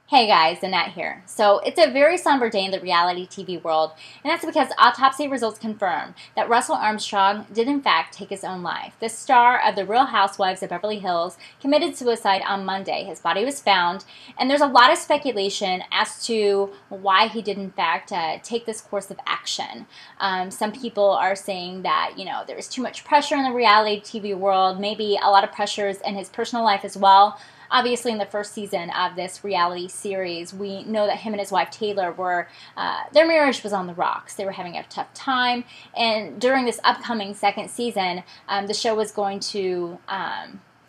Hey guys, Annette here. So it's a very somber day in the reality TV world, and that's because autopsy results confirm that Russell Armstrong did in fact take his own life. The star of The Real Housewives of Beverly Hills committed suicide on Monday. His body was found, and there's a lot of speculation as to why he did in fact take this course of action. Some people are saying that, there was too much pressure in the reality TV world, maybe a lot of pressures in his personal life as well. Obviously, in the first season of this reality series, we know that him and his wife Taylor were, their marriage was on the rocks. They were having a tough time. And during this upcoming second season, the show was going to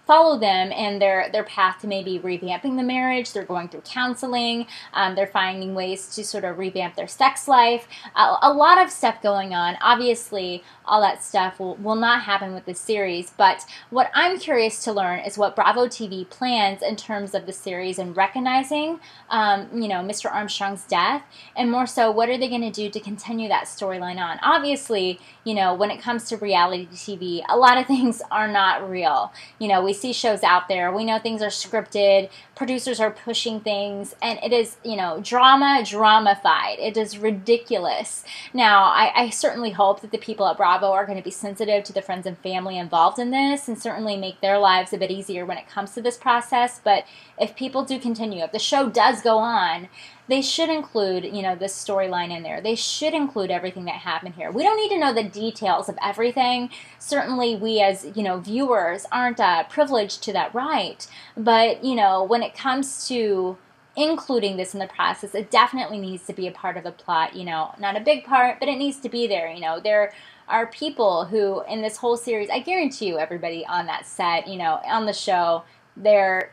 follow them and their path to maybe revamping the marriage. They're going through counseling. They're finding ways to sort of revamp their sex life. A lot of stuff going on. Obviously, all that stuff will not happen with this series, but what I'm curious to learn is what Bravo TV plans in terms of the series and recognizing, Mr. Armstrong's death, and more so, what are they going to do to continue that storyline on? Obviously, when it comes to reality TV, a lot of things are not real. We see shows out there. We know things are scripted. Producers are pushing things, and it is, dramified. It is ridiculous. Now, I certainly hope that the people at Bravo are going to be sensitive to the friends and family involved in this and certainly make their lives a bit easier when it comes to this process. But if people do continue, if the show does go on, they should include, this storyline in there. They should include everything that happened here. We don't need to know the details of everything. Certainly we as, viewers aren't privileged to that right. But, when it comes to including this in the process, it definitely needs to be a part of the plot, not a big part, but it needs to be there. There are people who, in this whole series, I guarantee you everybody on that set, on the show, they're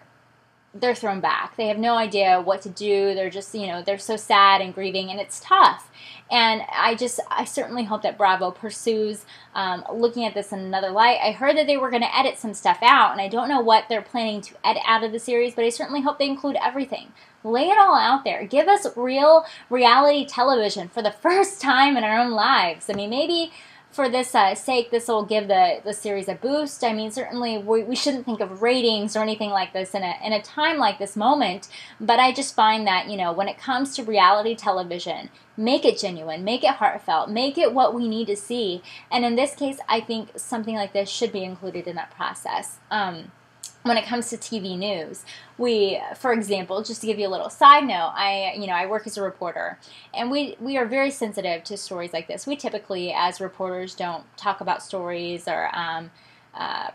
thrown back. They have no idea what to do. They're just, they're so sad and grieving, and it's tough. And I certainly hope that Bravo pursues looking at this in another light. I heard that they were going to edit some stuff out, and I don't know what they're planning to edit out of the series, but I certainly hope they include everything. Lay it all out there. Give us real reality television for the first time in our own lives. I mean, maybe for this sake, this will give the series a boost. I mean, certainly we shouldn't think of ratings or anything like this in a time like this moment, but I just find that, when it comes to reality television, make it genuine, make it heartfelt, make it what we need to see. And in this case, I think something like this should be included in that process. When it comes to TV news, for example, just to give you a little side note, I work as a reporter, and we are very sensitive to stories like this. We typically, as reporters, don't talk about stories or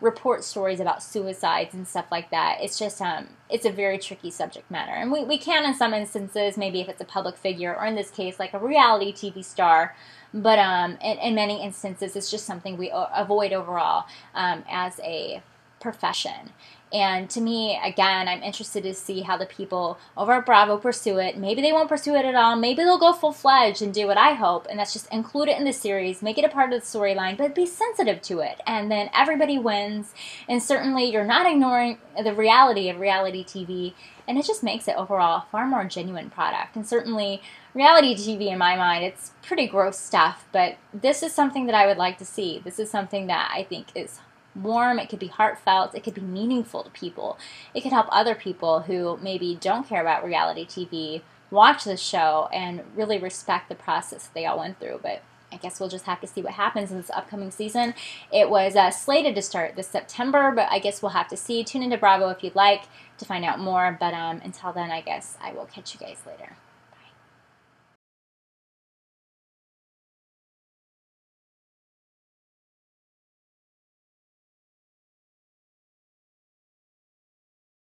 report stories about suicides and stuff like that. It's just, it's a very tricky subject matter. And we can in some instances, maybe if it's a public figure, or in this case, like a reality TV star, but in many instances, it's just something we avoid overall as a profession. And to me, again, I'm interested to see how the people over at Bravo pursue it. Maybe they won't pursue it at all. Maybe they'll go full-fledged and do what I hope, and that's just include it in the series, make it a part of the storyline, but be sensitive to it. And then everybody wins. And certainly you're not ignoring the reality of reality TV, and it just makes it overall a far more genuine product. And certainly reality TV, in my mind, it's pretty gross stuff, but this is something that I would like to see. This is something that I think is warm, it could be heartfelt, it could be meaningful to people. It could help other people who maybe don't care about reality TV watch this show and really respect the process they all went through. But I guess we'll just have to see what happens in this upcoming season. It was slated to start this September, but I guess we'll have to see. Tune into Bravo if you'd like to find out more. But until then, I guess I will catch you guys later.